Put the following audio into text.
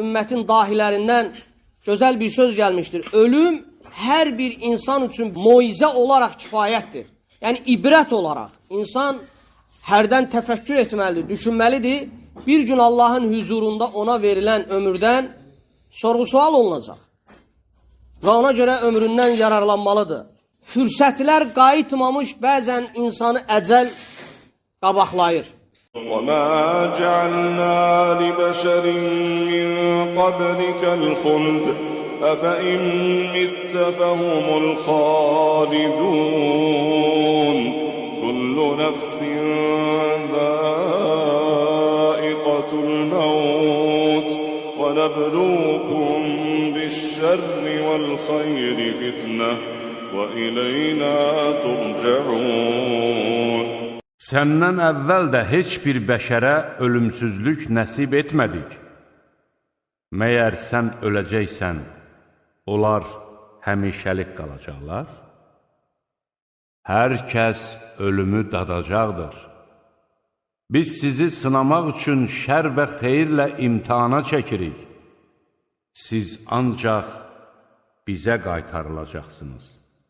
ümmətin dahilərindən gözəl bir söz gəlmişdir. Ölüm hər bir insan üçün moizə olaraq kifayətdir. Yəni, ibrət olaraq. İnsan hərdən təfəkkür etməlidir, düşünməlidir. Bir gün Allahın huzurunda ona verilən ömürdən sorğu-sual olunacaq. Və ona görə ömründən yararlanmalıdır. Fürsətlər qayıtmamış bəzən insanı əcəl qabaqlayır. وَمَا جَعَلْنَا لِبَشَرٍ مِّن قَبْلِكَ الْخُلْدَ أَفَإِن مِّتَّ فَهُمُ الْخَالِدُونَ كُلُّ نَفْسٍ ذَائِقَةُ الْمَوْتِ وَنَبْلُوكُم بِالشَّرِّ وَالْخَيْرِ فِتْنَةً وَإِلَيْنَا تُرْجَعُونَ Səndən əvvəl də heç bir bəşərə ölümsüzlük nəsib etmədik. Məyər sən öləcəksən, onlar həmişəlik qalacaqlar? Hər kəs ölümü dadacaqdır. Biz sizi sınamaq üçün şər və xeyirlə imtihana çəkirik. Siz ancaq bizə qaytarılacaqsınız.